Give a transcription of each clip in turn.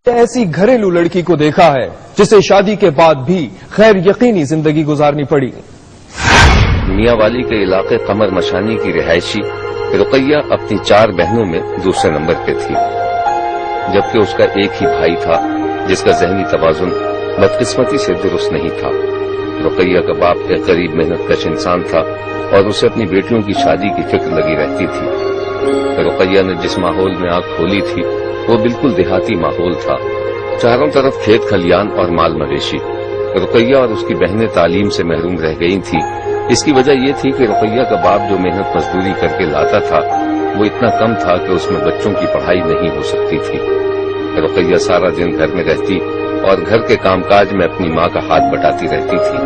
ایسی گھریلو لڑکی کو دیکھا ہے جسے شادی کے بعد بھی غیر یقینی زندگی گزارنی پڑی۔ میاں والی کے علاقے قمر مشانی کی رہائشی رقیہ اپنی 4 بہنوں میں دوسرے نمبر پہ تھی، جبکہ اس کا ایک ہی بھائی تھا جس کا ذہنی توازن بدقسمتی سے درست نہیں تھا۔ رقیہ کا باپ ایک غریب محنت کش انسان تھا اور اسے اپنی بیٹیوں کی شادی کی فکر لگی رہتی تھی۔ رقیہ نے جس ماحول میں آنکھ کھولی تھی وہ بالکل دیہاتی ماحول تھا، چاروں طرف کھیت کھلیان اور مال مویشی۔ رقیہ اور اس کی بہنیں تعلیم سے محروم رہ گئی تھیں۔ اس کی وجہ یہ تھی کہ رقیہ کا باپ جو محنت مزدوری کر کے لاتا تھا وہ اتنا کم تھا کہ اس میں بچوں کی پڑھائی نہیں ہو سکتی تھی۔ رقیہ سارا دن گھر میں رہتی اور گھر کے کام کاج میں اپنی ماں کا ہاتھ بٹاتی رہتی تھی۔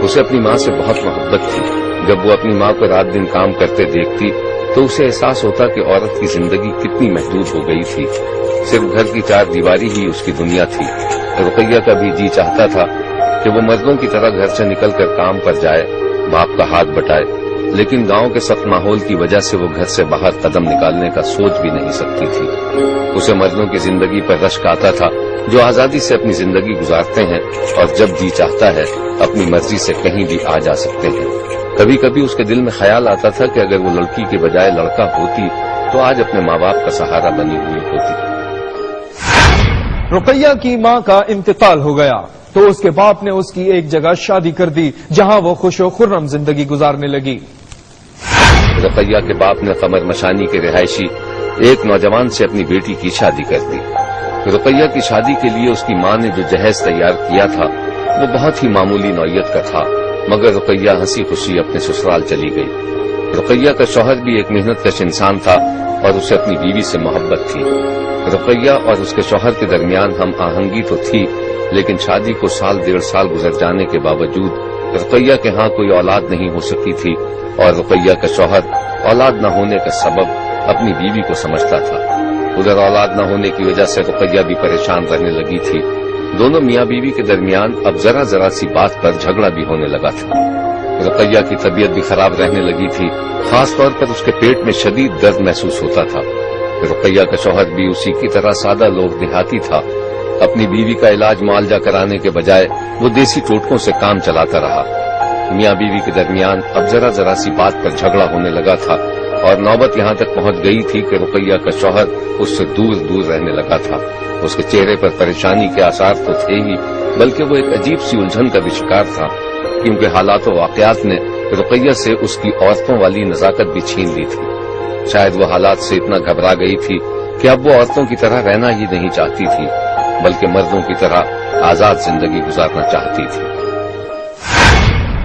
اسے اپنی ماں سے بہت محبت تھی۔ جب وہ اپنی ماں کو رات دن کام کرتے دیکھتی تو اسے احساس ہوتا کہ عورت کی زندگی کتنی محدود ہو گئی تھی، صرف گھر کی 4 دیواری ہی اس کی دنیا تھی۔ رقیہ کا بھی جی چاہتا تھا کہ وہ مردوں کی طرح گھر سے نکل کر کام پر جائے، باپ کا ہاتھ بٹائے، لیکن گاؤں کے سخت ماحول کی وجہ سے وہ گھر سے باہر قدم نکالنے کا سوچ بھی نہیں سکتی تھی۔ اسے مردوں کی زندگی پر رشک آتا تھا جو آزادی سے اپنی زندگی گزارتے ہیں اور جب جی چاہتا ہے اپنی مرضی سے کہیں بھی آ جا سکتے ہیں۔ کبھی کبھی اس کے دل میں خیال آتا تھا کہ اگر وہ لڑکی کے بجائے لڑکا ہوتی تو آج اپنے ماں باپ کا سہارا بنی ہوئی ہوتی۔ رقیہ کی ماں کا انتقال ہو گیا تو اس کے باپ نے اس کی ایک جگہ شادی کر دی جہاں وہ خوش و خرم زندگی گزارنے لگی۔ رقیہ کے باپ نے قمر مشانی کے رہائشی ایک نوجوان سے اپنی بیٹی کی شادی کر دی۔ رقیہ کی شادی کے لیے اس کی ماں نے جو جہیز تیار کیا تھا وہ بہت ہی معمولی نوعیت کا تھا، مگر رقیہ ہنسی خوشی اپنے سسرال چلی گئی۔ رقیہ کا شوہر بھی ایک محنت کش انسان تھا اور اسے اپنی بیوی سے محبت تھی۔ رقیہ اور اس کے شوہر کے درمیان ہم آہنگی تو تھی، لیکن شادی کو 1.5 سال گزر جانے کے باوجود رقیہ کے ہاں کوئی اولاد نہیں ہو سکی تھی اور رقیہ کا شوہر اولاد نہ ہونے کا سبب اپنی بیوی کو سمجھتا تھا۔ ادھر اولاد نہ ہونے کی وجہ سے رقیہ بھی پریشان رہنے لگی تھی۔ دونوں میاں بیوی کے درمیان اب ذرا سی بات پر جھگڑا بھی ہونے لگا تھا۔ رقیہ کی طبیعت بھی خراب رہنے لگی تھی، خاص طور پر اس کے پیٹ میں شدید درد محسوس ہوتا تھا۔ رقیہ کا شوہر بھی اسی کی طرح سادہ لوگ دیہاتی تھا۔ اپنی بیوی کا علاج معالجہ کرانے کے بجائے وہ دیسی ٹوٹکوں سے کام چلاتا رہا۔ میاں بیوی کے درمیان اب ذرا سی بات پر جھگڑا ہونے لگا تھا اور نوبت یہاں تک پہنچ گئی تھی کہ رقیہ کا شوہر اس سے دور رہنے لگا تھا۔ اس کے چہرے پر پریشانی کے آثار تو تھے ہی، بلکہ وہ ایک عجیب سی الجھن کا بھی شکار تھا، کیونکہ حالات و واقعات نے رقیہ سے اس کی عورتوں والی نزاکت بھی چھین لی تھی۔ شاید وہ حالات سے اتنا گھبرا گئی تھی کہ اب وہ عورتوں کی طرح رہنا ہی نہیں چاہتی تھی، بلکہ مردوں کی طرح آزاد زندگی گزارنا چاہتی تھی۔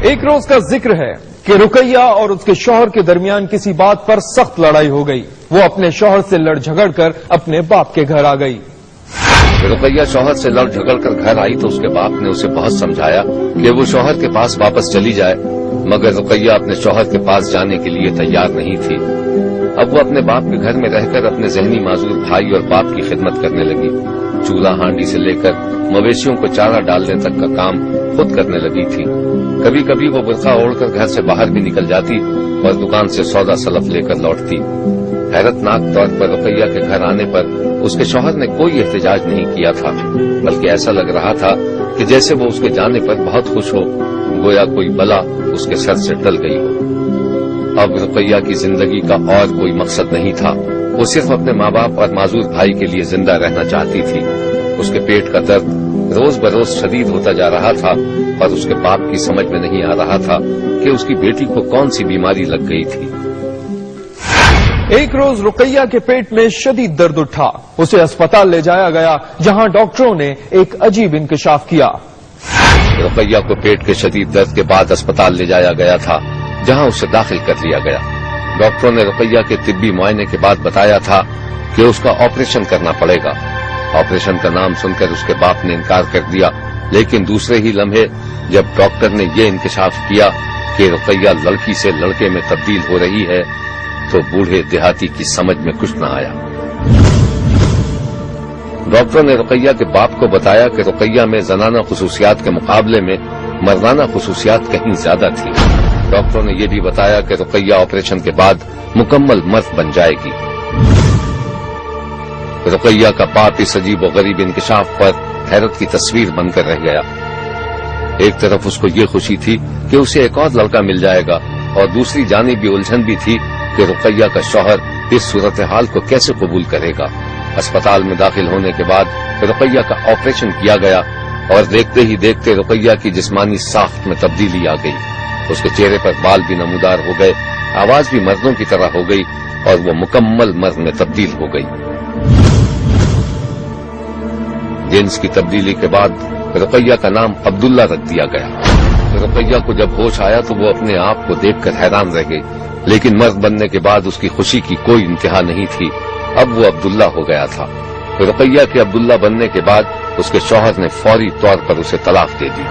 ایک روز کا ذکر ہے کہ رقیہ اور اس کے شوہر کے درمیان کسی بات پر سخت لڑائی ہو گئی۔ وہ اپنے شوہر سے لڑ جھگڑ کر اپنے باپ کے گھر آ گئی۔ رقیہ شوہر سے لڑ جھگڑ کر گھر آئی تو اس کے باپ نے اسے بہت سمجھایا کہ وہ شوہر کے پاس واپس چلی جائے، مگر رقیہ اپنے شوہر کے پاس جانے کے لیے تیار نہیں تھی۔ اب وہ اپنے باپ کے گھر میں رہ کر اپنے ذہنی معذور بھائی اور باپ کی خدمت کرنے لگی۔ چولہا ہانڈی سے لے کر مویشیوں کو چارہ ڈالنے تک کا کام خود کرنے لگی تھی۔ کبھی کبھی وہ برقع اوڑھ کر گھر سے باہر بھی نکل جاتی اور دکان سے سودا سلف لے کر لوٹتی۔ حیرت ناک طور پر رقیہ کے گھر آنے پر اس کے شوہر نے کوئی احتجاج نہیں کیا تھا، بلکہ ایسا لگ رہا تھا کہ جیسے وہ اس کے جانے پر بہت خوش ہو، گویا کوئی بلا اس کے سر سے ٹل گئی ہو۔ اب رقیہ کی زندگی کا اور کوئی مقصد نہیں تھا، وہ صرف اپنے ماں باپ اور معذور بھائی کے لیے زندہ رہنا چاہتی تھی۔ اس کے پیٹ کا درد روز بروز شدید ہوتا جا رہا تھا اور اس کے باپ کی سمجھ میں نہیں آ رہا تھا کہ اس کی بیٹی کو کون سی بیماری لگ گئی تھی۔ ایک روز رقیہ کے پیٹ میں شدید درد اٹھا، اسے اسپتال لے جایا گیا جہاں ڈاکٹروں نے ایک عجیب انکشاف کیا۔ رقیہ کو پیٹ کے شدید درد کے بعد اسپتال لے جایا گیا تھا جہاں اسے داخل کر لیا گیا۔ ڈاکٹروں نے رقیہ کے طبی معائنے کے بعد بتایا تھا کہ اس کا آپریشن کرنا پڑے گا۔ آپریشن کا نام سن کر اس کے باپ نے انکار کر دیا، لیکن دوسرے ہی لمحے جب ڈاکٹر نے یہ انکشاف کیا کہ رقیہ لڑکی سے لڑکے میں تبدیل ہو رہی ہے تو بوڑھے دیہاتی کی سمجھ میں کچھ نہ آیا۔ ڈاکٹر نے رقیہ کے باپ کو بتایا کہ رقیہ میں زنانہ خصوصیات کے مقابلے میں مردانہ خصوصیات کہیں زیادہ تھی۔ ڈاکٹروں نے یہ بھی بتایا کہ رقیہ آپریشن کے بعد مکمل مرد بن جائے گی۔ رقیہ کا باپ اس عجیب و غریب انکشاف پر حیرت کی تصویر بن کر رہ گیا۔ ایک طرف اس کو یہ خوشی تھی کہ اسے ایک اور لڑکا مل جائے گا، اور دوسری جانب یہ الجھن بھی تھی کہ رقیہ کا شوہر اس صورتحال کو کیسے قبول کرے گا۔ اسپتال میں داخل ہونے کے بعد رقیہ کا آپریشن کیا گیا، اور دیکھتے ہی دیکھتے رقیہ کی جسمانی ساخت میں تبدیلی آ گئی۔ اس کے چہرے پر بال بھی نمودار ہو گئے، آواز بھی مردوں کی طرح ہو گئی، اور وہ مکمل مرد میں تبدیل ہو گئی۔ جنس کی تبدیلی کے بعد رقیہ کا نام عبداللہ رکھ دیا گیا۔ رقیہ کو جب ہوش آیا تو وہ اپنے آپ کو دیکھ کر حیران رہ گئی، لیکن مرد بننے کے بعد اس کی خوشی کی کوئی انتہا نہیں تھی۔ اب وہ عبداللہ ہو گیا تھا۔ رقیہ کے عبداللہ بننے کے بعد اس کے شوہر نے فوری طور پر اسے طلاق دے دی۔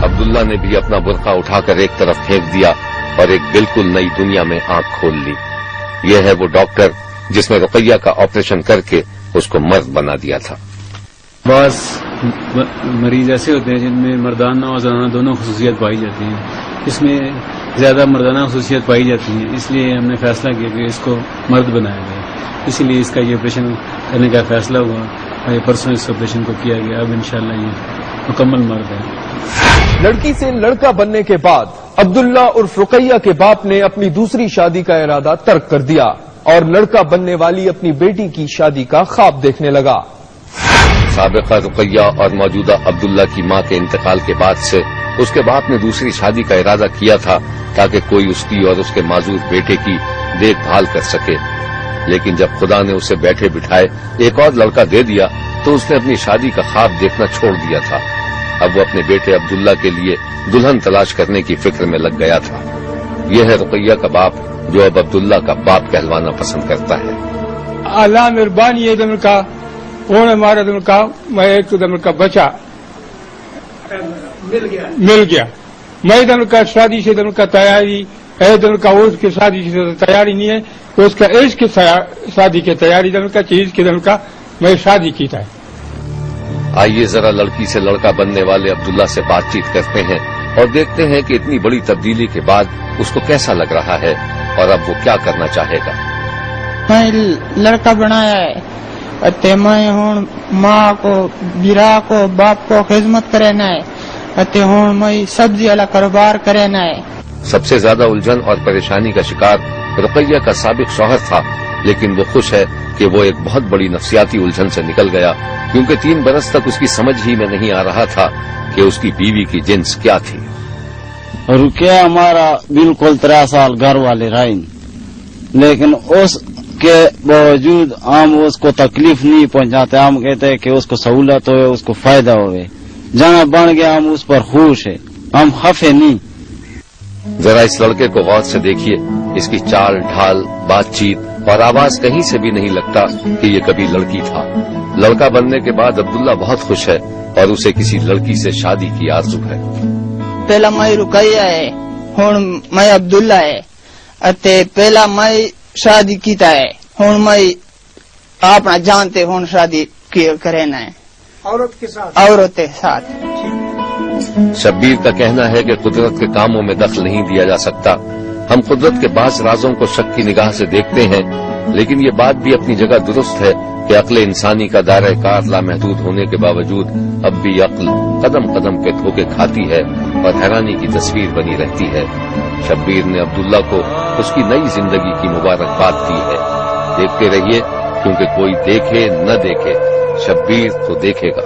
عبداللہ نے بھی اپنا برقع اٹھا کر ایک طرف پھینک دیا اور ایک بالکل نئی دنیا میں آنکھ کھول لی۔ یہ ہے وہ ڈاکٹر جس نے رقیہ کا آپریشن کر کے اس کو مرد بنا دیا تھا۔ بعض مریض ایسے ہوتے ہیں جن میں مردانہ اور زنانہ دونوں خصوصیت پائی جاتی ہیں، اس میں زیادہ مردانہ خصوصیت پائی جاتی ہیں، اس لیے ہم نے فیصلہ کیا کہ اس کو مرد بنایا جائے، اسی لیے اس کا یہ آپریشن کرنے کا فیصلہ ہوا اور یہ پرسوں اس آپریشن کو کیا گیا۔ اب انشاءاللہ یہ مکمل مرد ہے۔ لڑکی سے لڑکا بننے کے بعد عبداللہ عرف رقیہ کے باپ نے اپنی دوسری شادی کا ارادہ ترک کر دیا اور لڑکا بننے والی اپنی بیٹی کی شادی کا خواب دیکھنے لگا۔ سابقہ رقیہ اور موجودہ عبداللہ کی ماں کے انتقال کے بعد سے اس کے باپ نے دوسری شادی کا ارادہ کیا تھا تاکہ کوئی اس کی اور اس کے معذور بیٹے کی دیکھ بھال کر سکے، لیکن جب خدا نے اسے بیٹھے بٹھائے ایک اور لڑکا دے دیا تو اس نے اپنی شادی کا خواب دیکھنا چھوڑ دیا تھا۔ اب وہ اپنے بیٹے عبداللہ کے لیے دلہن تلاش کرنے کی فکر میں لگ گیا تھا۔ یہ ہے رقیہ کا باپ جو اب عبداللہ کا باپ کہلوانا پسند کرتا ہے۔ اللہ مہربانی ہے دم کا انہوں ہمارا دم کا میں ایک دم کا بچہ مل گیا۔ میں دم کا شادی سے دم کا تیاری ہے، دم کا اس کی شادی سے تیاری نہیں ہے، اس کا عشق کی شادی کی تیاری دم کا چیز کی دم کا میں شادی کی تھا۔ آئیے ذرا لڑکی سے لڑکا بننے والے عبداللہ سے بات چیت کرتے ہیں اور دیکھتے ہیں کہ اتنی بڑی تبدیلی کے بعد اس کو کیسا لگ رہا ہے اور اب وہ کیا کرنا چاہے گا۔ میں لڑکا بنایا ہے، میں ہوں ماں کو بیرا کو باپ کو خدمت کرنا ہے، ہوں میں سبزی والا کاروبار کرنا ہے۔ سب سے زیادہ الجھن اور پریشانی کا شکار رقیہ کا سابق شوہر تھا، لیکن وہ خوش ہے کہ وہ ایک بہت بڑی نفسیاتی الجھن سے نکل گیا، کیونکہ 3 برس تک اس کی سمجھ ہی میں نہیں آ رہا تھا کہ اس کی بیوی کی جنس کیا تھی۔ رکیا ہمارا بالکل 3 سال گھر والے رائن، لیکن اس کے باوجود ہم اس کو تکلیف نہیں پہنچاتے، ہم کہتے ہیں کہ اس کو سہولت ہوئے، اس کو فائدہ ہوئے، جہاں بن گیا ہم اس پر خوش ہیں، ہم خفے نہیں۔ ذرا اس لڑکے کو غور سے دیکھیے، اس کی چال ڈھال، بات چیت اور آواز کہیں سے بھی نہیں لگتا کہ یہ کبھی لڑکی تھا۔ لڑکا بننے کے بعد عبداللہ بہت خوش ہے اور اسے کسی لڑکی سے شادی کی آرزو ہے۔ پہلا میں رقیہ ہے، ہوں میں عبداللہ ہے، پہلا میں شادی کیتا ہے، ہوں میں اپنا جانتے ہوں شادی کرنا ہے عورت کے ساتھ۔ شبیر کا کہنا ہے کہ قدرت کے کاموں میں دخل نہیں دیا جا سکتا۔ ہم قدرت کے بعض رازوں کو شک کی نگاہ سے دیکھتے ہیں، لیکن یہ بات بھی اپنی جگہ درست ہے کہ عقل انسانی کا دائرہ کار لامحدود ہونے کے باوجود اب بھی عقل قدم قدم پہ دھوکے کھاتی ہے اور حیرانی کی تصویر بنی رہتی ہے۔ شبیر نے عبداللہ کو اس کی نئی زندگی کی مبارکباد دی ہے۔ دیکھتے رہیے، کیونکہ کوئی دیکھے نہ دیکھے، شبیر تو دیکھے گا۔